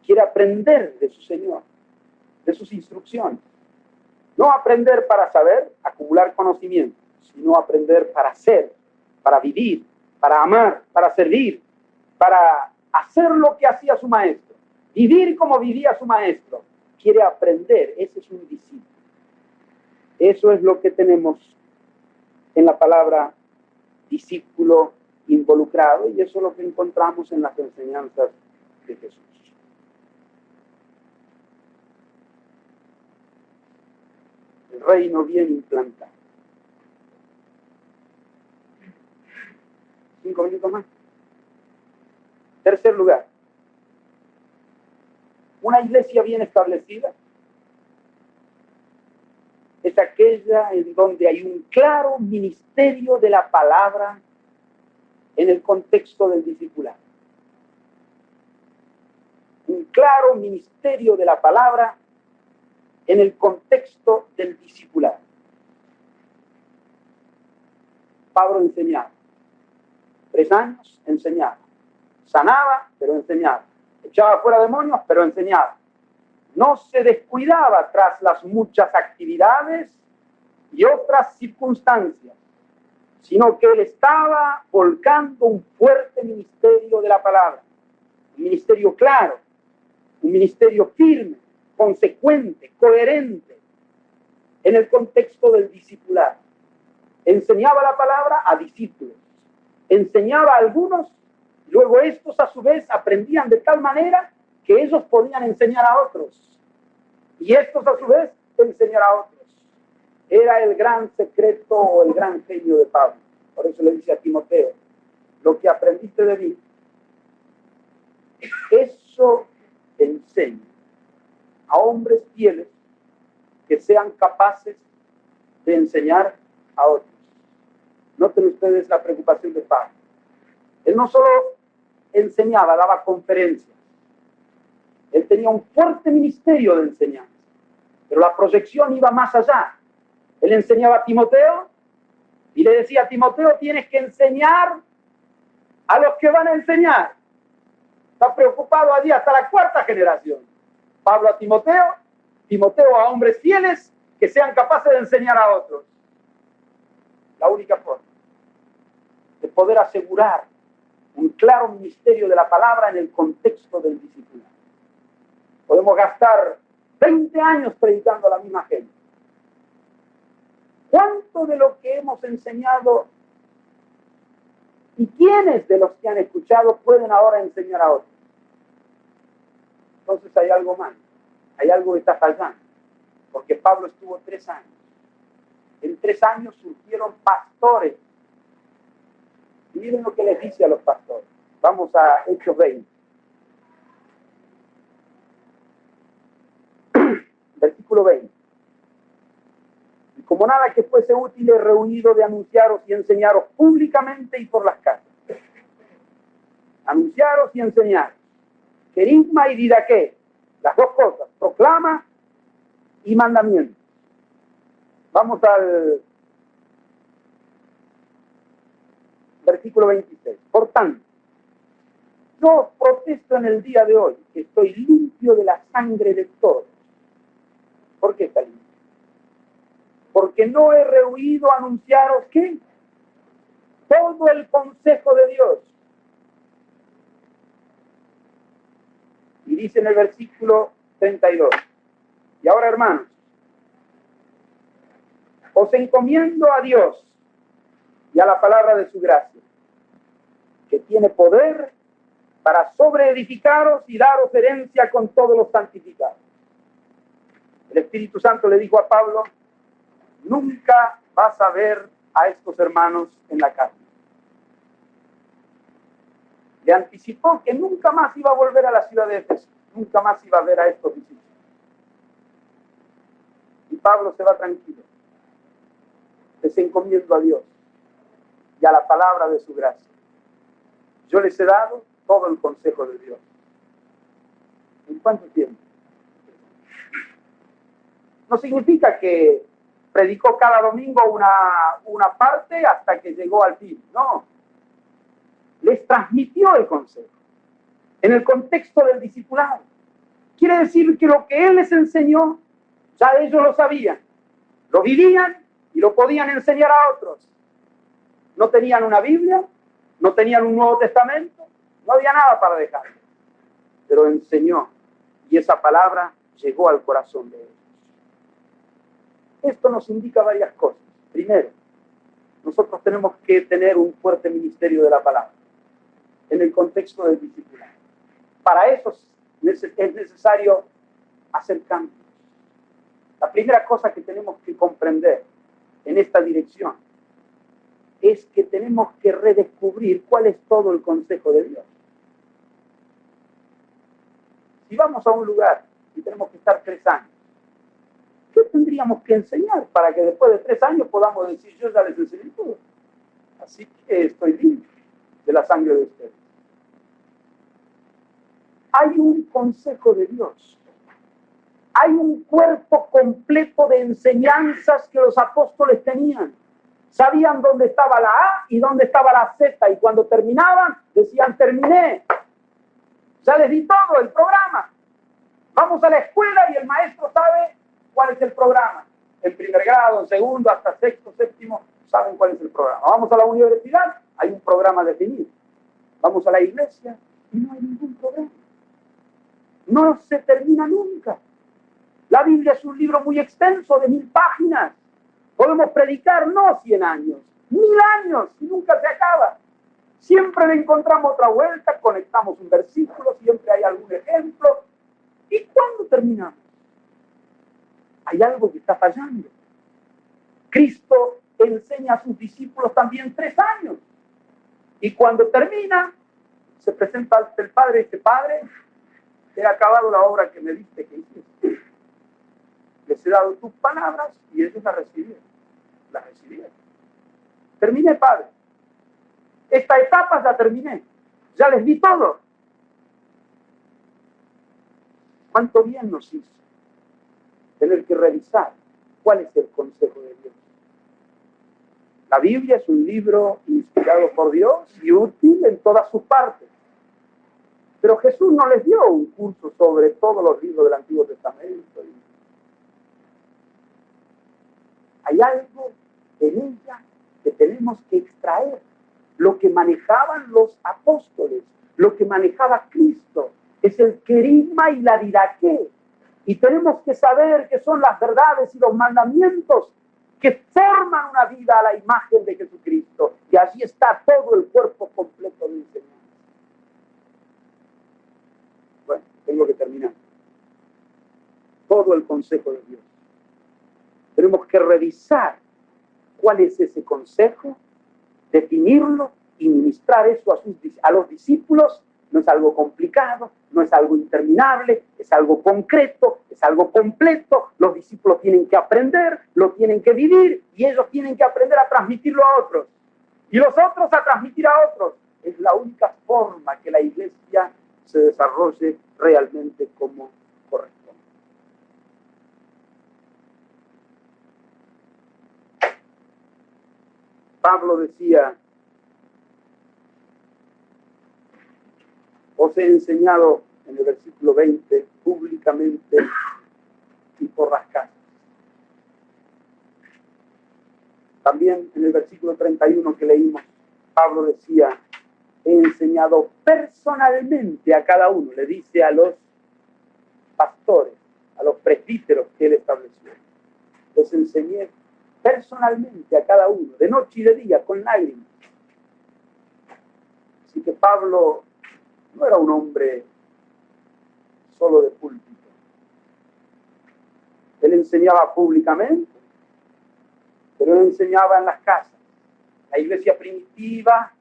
Quiere aprender de su Señor, de sus instrucciones. No aprender para saber, acumular conocimiento, sino aprender para ser, para vivir, para amar, para servir, para hacer lo que hacía su maestro, vivir como vivía su maestro. Quiere aprender, ese es un discípulo. Eso es lo que tenemos en la palabra discípulo involucrado, y eso es lo que encontramos en las enseñanzas de Jesús. El reino bien implantado. 5 minutos más. Tercer lugar, una iglesia bien establecida es aquella en donde hay un claro ministerio de la palabra en el contexto del discipulado. Un claro ministerio de la palabra en el contexto del discipulado. Pablo enseñaba. 3 años enseñaba. Sanaba, pero enseñaba. Echaba fuera demonios, pero enseñaba. No se descuidaba tras las muchas actividades y otras circunstancias, sino que él estaba volcando un fuerte ministerio de la palabra. Un ministerio claro, un ministerio firme, consecuente, coherente, en el contexto del discipulado. Enseñaba la palabra a discípulos, enseñaba a algunos, luego estos a su vez aprendían de tal manera que ellos podían enseñar a otros, y estos a su vez enseñar a otros. Era el gran secreto o el gran genio de Pablo. Por eso le dice a Timoteo, lo que aprendiste de mí, eso enseña a hombres fieles que sean capaces de enseñar a otros. Noten ustedes la preocupación de Pablo. Él no solo enseñaba, daba conferencias. Él tenía un fuerte ministerio de enseñanza, pero la proyección iba más allá. Él enseñaba a Timoteo y le decía a Timoteo, tienes que enseñar a los que van a enseñar. Está preocupado allí hasta la 4ª generación. Pablo a Timoteo, Timoteo a hombres fieles que sean capaces de enseñar a otros. La única forma de poder asegurar un claro ministerio de la palabra en el contexto del discipulado. Podemos gastar 20 años predicando a la misma gente. ¿Cuánto de lo que hemos enseñado y quiénes de los que han escuchado pueden ahora enseñar a otros? Entonces hay algo mal, hay algo que está fallando, porque Pablo estuvo 3 años. En 3 años surgieron pastores. Y miren lo que les dice a los pastores. Vamos a Hechos 20. Versículo 20. Y como nada que fuese útil he reunido de anunciaros y enseñaros públicamente y por las casas. Anunciaros y enseñaros. Querigma y didaqué. Las 2 cosas. Proclama y mandamiento. Vamos al versículo 26. Por tanto, yo os protesto en el día de hoy que estoy limpio de la sangre de todos. ¿Por qué está limpio? Porque no he rehuido anunciaros que todo el consejo de Dios. Y dice en el versículo 32. Y ahora, hermanos, os encomiendo a Dios y a la palabra de su gracia, que tiene poder para sobreedificaros y daros herencia con todos los santificados. El Espíritu Santo le dijo a Pablo: nunca vas a ver a estos hermanos en la carne. Le anticipó que nunca más iba a volver a la ciudad de Éfeso, nunca más iba a ver a estos discípulos. Y Pablo se va tranquilo. Les encomiendo a Dios y a la palabra de su gracia. Yo les he dado todo el consejo de Dios. ¿En cuánto tiempo? No significa que predicó cada domingo una parte hasta que llegó al fin. No. Les transmitió el consejo en el contexto del discipulado. Quiere decir que lo que él les enseñó, ya ellos lo sabían, lo vivían y lo podían enseñar a otros. No tenían una Biblia, no tenían un Nuevo Testamento, no había nada para dejar. Pero enseñó, y esa palabra llegó al corazón de ellos. Esto nos indica varias cosas. Primero, nosotros tenemos que tener un fuerte ministerio de la palabra en el contexto del discipulado. Para eso es necesario hacer cambios. La primera cosa que tenemos que comprender en esta dirección es que tenemos que redescubrir cuál es todo el consejo de Dios. Si vamos a un lugar y tenemos que estar 3 años, ¿qué tendríamos que enseñar para que después de 3 años podamos decir: yo ya les enseñé todo? Así que estoy limpio de la sangre de ustedes. Hay un consejo de Dios. Hay un cuerpo completo de enseñanzas que los apóstoles tenían. Sabían dónde estaba la A y dónde estaba la Z, y cuando terminaban decían: terminé. Ya les di todo el programa. Vamos a la escuela y el maestro sabe cuál es el programa. En primer grado, en segundo, hasta sexto, séptimo, saben cuál es el programa. Vamos a la universidad, hay un programa definido. Vamos a la iglesia y no hay ningún programa. No se termina nunca. La Biblia es un libro muy extenso, de 1000 páginas. Podemos predicar no 100 años, 1000 años, y nunca se acaba. Siempre le encontramos otra vuelta, conectamos un versículo, siempre hay algún ejemplo. ¿Y cuándo terminamos? Hay algo que está fallando. Cristo enseña a sus discípulos también 3 años. Y cuando termina, se presenta ante el Padre y dice: Padre, he acabado la obra que me diste que hiciste. Les he dado tus palabras y ellos las recibieron. Las recibieron. Terminé, Padre. Esta etapa ya terminé. Ya les di todo. ¿Cuánto bien nos hizo tener que revisar cuál es el consejo de Dios? La Biblia es un libro inspirado por Dios y útil en todas sus partes. Pero Jesús no les dio un curso sobre todos los libros del Antiguo Testamento. Hay algo en ella que tenemos que extraer. Lo que manejaban los apóstoles, lo que manejaba Cristo, es el querigma y la didaqué. Y tenemos que saber que son las verdades y los mandamientos que forman una vida a la imagen de Jesucristo. Y allí está todo el cuerpo completo de enseñanza. Bueno, tengo que terminar. Todo el consejo de Dios. Tenemos que revisar cuál es ese consejo, definirlo y ministrar eso a los discípulos. No es algo complicado, no es algo interminable, es algo concreto, es algo completo. Los discípulos tienen que aprender, lo tienen que vivir, y ellos tienen que aprender a transmitirlo a otros. Y los otros a transmitir a otros. Es la única forma que la iglesia se desarrolle realmente como corresponde. Pablo decía: os he enseñado, en el versículo 20, públicamente y por las casas. También en el versículo 31 que leímos, Pablo decía: he enseñado personalmente a cada uno. Le dice a los pastores, a los presbíteros que él estableció. Les enseñé personalmente a cada uno, de noche y de día, con lágrimas. Así que Pablo no era un hombre solo de púlpito. Él enseñaba públicamente, pero él enseñaba en las casas. La iglesia primitiva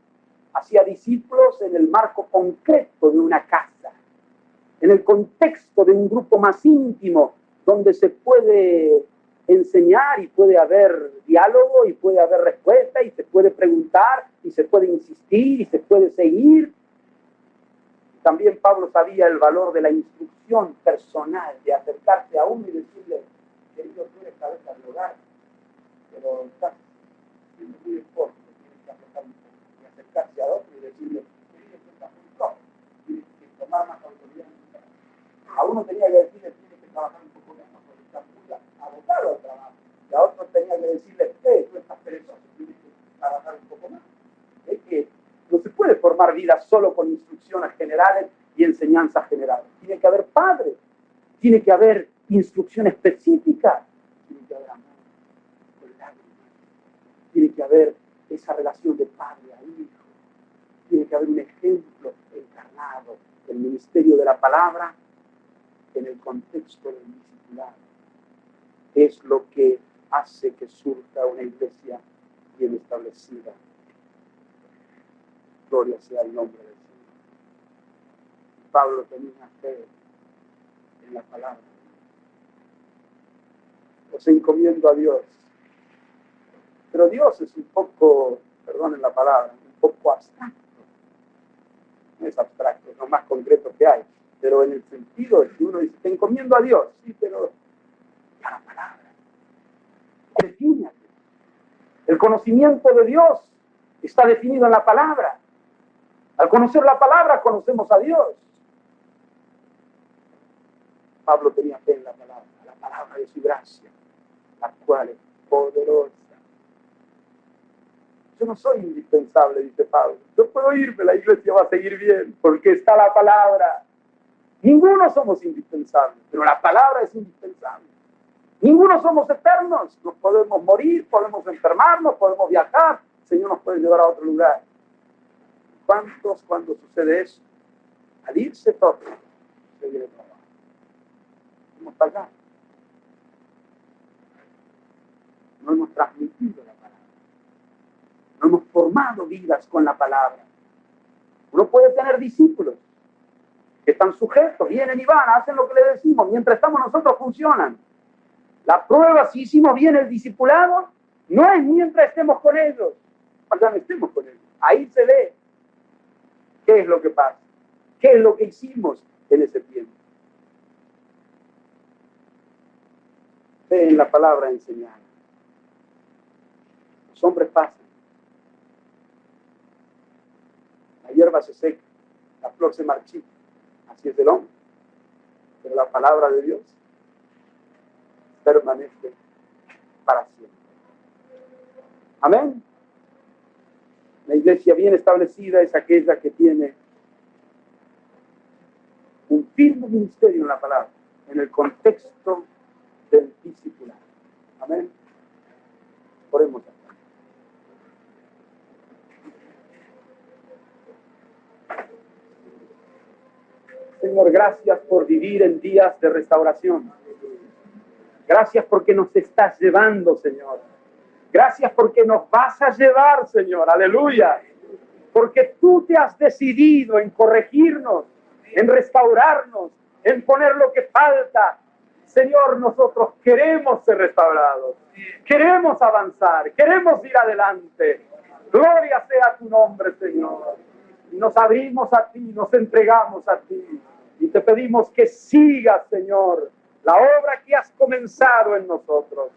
hacía discípulos en el marco concreto de una casa, en el contexto de un grupo más íntimo, donde se puede enseñar y puede haber diálogo y puede haber respuesta y se puede preguntar y se puede insistir y se puede seguir. También Pablo sabía el valor de la instrucción personal, de acercarse a uno y decirle, querido, tú eres cabeza del hogar, pero estás siendo muy esfuerzo, tienes que acercar un poco, y acercarse a otro y decirle, querido, tú estás muy top, tienes que tomar más autoridad en tu casa. A uno tenía que decirle, tienes que trabajar un poco menos, porque estás muy agotado al trabajo. Y a otro tenía que decirle, tú estás perezoso, tienes que trabajar un poco más. Es que no se puede formar vida solo con instrucciones generales y enseñanzas generales. Tiene que haber padres, tiene que haber instrucción específica, tiene que haber amor, con lágrimas, tiene que haber esa relación de padre a hijo, tiene que haber un ejemplo encarnado, el ministerio de la palabra en el contexto del discipulado. Es lo que hace que surja una iglesia bien establecida. Gloria sea el nombre del Señor. Pablo tenía fe en la palabra. Os encomiendo a Dios. Pero Dios es un poco, perdonen la palabra, un poco abstracto. No es abstracto, es lo más concreto que hay. Pero en el sentido de que uno dice, te encomiendo a Dios. Sí, pero a la palabra. Defínate. El conocimiento de Dios está definido en la palabra. Al conocer la palabra, conocemos a Dios. Pablo tenía fe en la palabra de su gracia, la cual es poderosa. Yo no soy indispensable, dice Pablo. Yo puedo irme, la iglesia va a seguir bien, porque está la palabra. Ninguno somos indispensables, pero la palabra es indispensable. Ninguno somos eternos. Nos podemos morir, podemos enfermarnos, podemos viajar. El Señor nos puede llevar a otro lugar. ¿Cuántos, cuando sucede eso? Al irse todo, se viene trabajo. Hemos fallado. No hemos transmitido la palabra. No hemos formado vidas con la palabra. Uno puede tener discípulos que están sujetos, vienen y van, hacen lo que le decimos. Mientras estamos nosotros funcionan. La prueba si hicimos bien el discipulado no es mientras estemos con ellos. Cuando no estemos con ellos. Ahí se ve qué es lo que pasa. ¿Qué es lo que hicimos en ese tiempo? Fe en la palabra enseñada. Los hombres pasan. La hierba se seca, la flor se marchita. Así es el hombre. Pero la palabra de Dios permanece para siempre. Amén. La iglesia bien establecida es aquella que tiene un firme ministerio en la palabra, en el contexto del discipulado. Amén. Oremos. Señor, gracias por vivir en días de restauración. Gracias porque nos estás llevando, Señor. Gracias porque nos vas a llevar, Señor. Aleluya. Porque tú te has decidido en corregirnos, en restaurarnos, en poner lo que falta. Señor, nosotros queremos ser restaurados. Queremos avanzar. Queremos ir adelante. Gloria sea tu nombre, Señor. Y nos abrimos a ti, nos entregamos a ti. Y te pedimos que sigas, Señor, la obra que has comenzado en nosotros.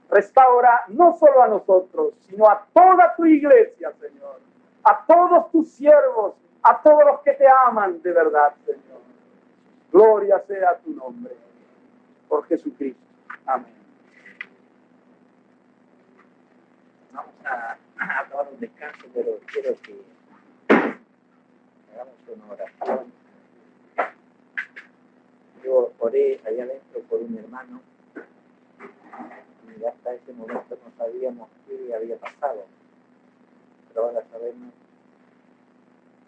Restaura no solo a nosotros, sino a toda tu iglesia, Señor. A todos tus siervos, a todos los que te aman de verdad, Señor. Gloria sea tu nombre. Por Jesucristo. Amén. Vamos a tomar un descanso, pero quiero que hagamos una oración. Yo oré allá adentro por un hermano y hasta ese momento no sabíamos qué había pasado. Pero ahora sabemos,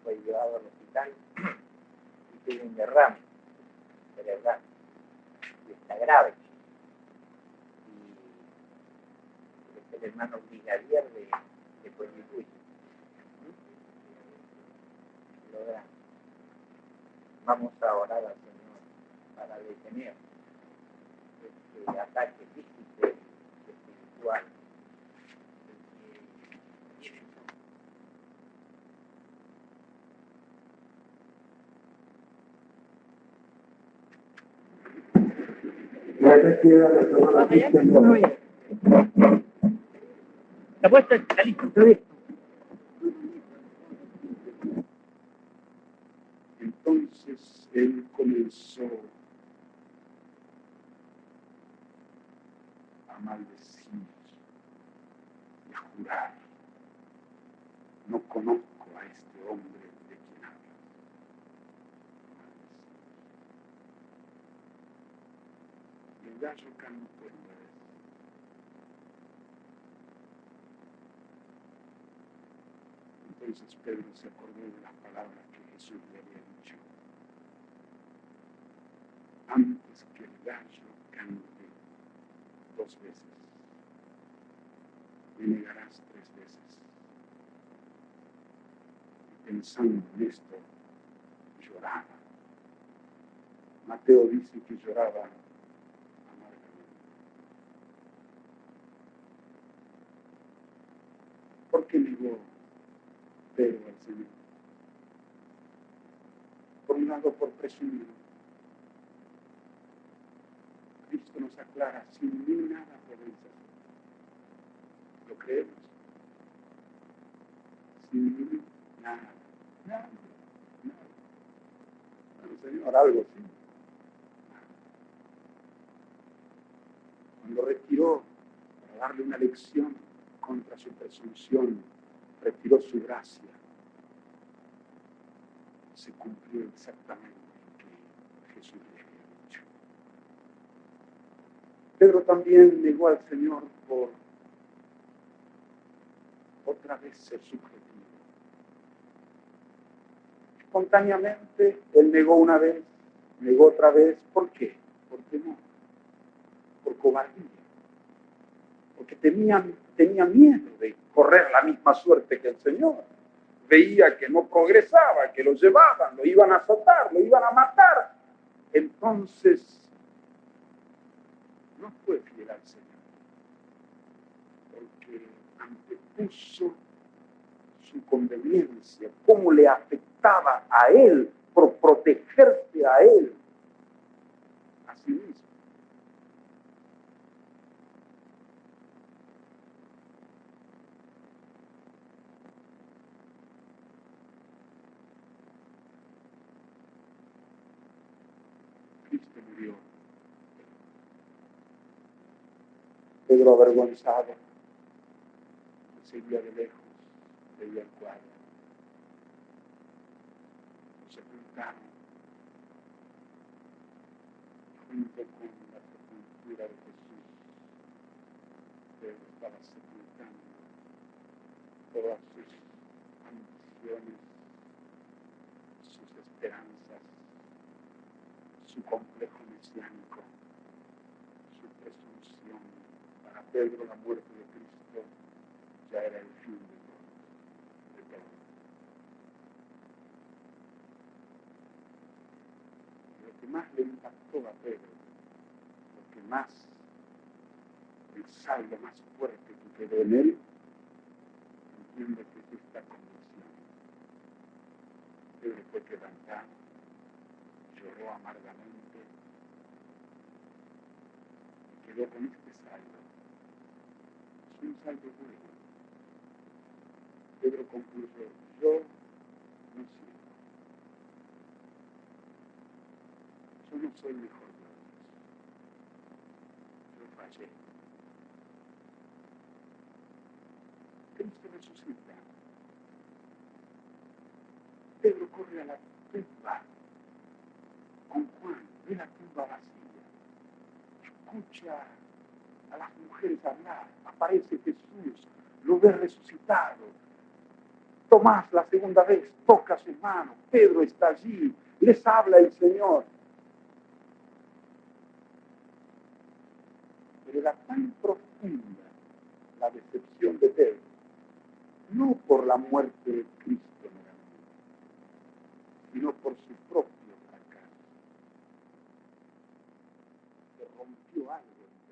fue llevado al hospital y tuvo un derrame cerebral y está grave. Y es el hermano brigadier de Coyipulli. Vamos a orar al Señor para detener este ataque físico y espiritual que tiene. La puesta está lista. Entonces él comenzó a maldecir y a jurar: no conozco a este hombre de quien hablas. Y el gallo cantó en vez. Entonces Pedro se acordó de las palabras que Jesús le había dicho: antes que el gallo cante 2 veces, me negarás 3 veces. Y pensando en esto, lloraba. Mateo dice que lloraba amargamente. ¿Por qué negó Pedro al Señor? Por un lado, por presumir. Cristo nos aclara: sin mí nada podéis hacer. ¿Lo creemos? Sin mí nada. Nada. Bueno, Señor, algo sí. Cuando retiró, para darle una lección contra su presunción, retiró su gracia, se cumplió exactamente lo que Jesús le había dicho. Pedro también negó al Señor por otra vez ser subjetivo. Espontáneamente, él negó una vez, negó otra vez. ¿Por qué? ¿Por temor? Por cobardía. Porque tenía miedo de correr la misma suerte que el Señor. Veía que no progresaba, que lo llevaban, lo iban a azotar, lo iban a matar. Entonces, no fue fiel al Señor, porque antepuso su conveniencia, cómo le afectaba a él, por protegerse a él, a sí mismo. Cristo murió. Pedro, avergonzado, seguía de lejos, veía el cuadro. Lo sepultaron junto con la sepultura de Jesús. Pedro estaba sepultando todas sus ambiciones, sus esperanzas, su complejo mesiánico, su presunción. Para Pedro, la muerte de Cristo ya era el fin de todo. Lo que más le impactó a Pedro, lo que más, el saldo más fuerte que quedó en él, entiendo que es esta condición. Pedro fue quebrantado, lloró amargamente y quedó con este saldo. Es un saldo bueno. Pedro concluyó: yo no sirvo. Yo no soy mejor que otros. Yo fallé. Cristo resucita. Pedro corre a la tumba con Juan. ve la tumba vacía, escucha a las mujeres hablar, aparece Jesús, lo ve resucitado. Tomás la segunda vez toca su mano, Pedro está allí, les habla el Señor. Pero era tan profunda la decepción de Pedro, no por la muerte de Cristo, sino por su propio fracaso. Se rompió algo en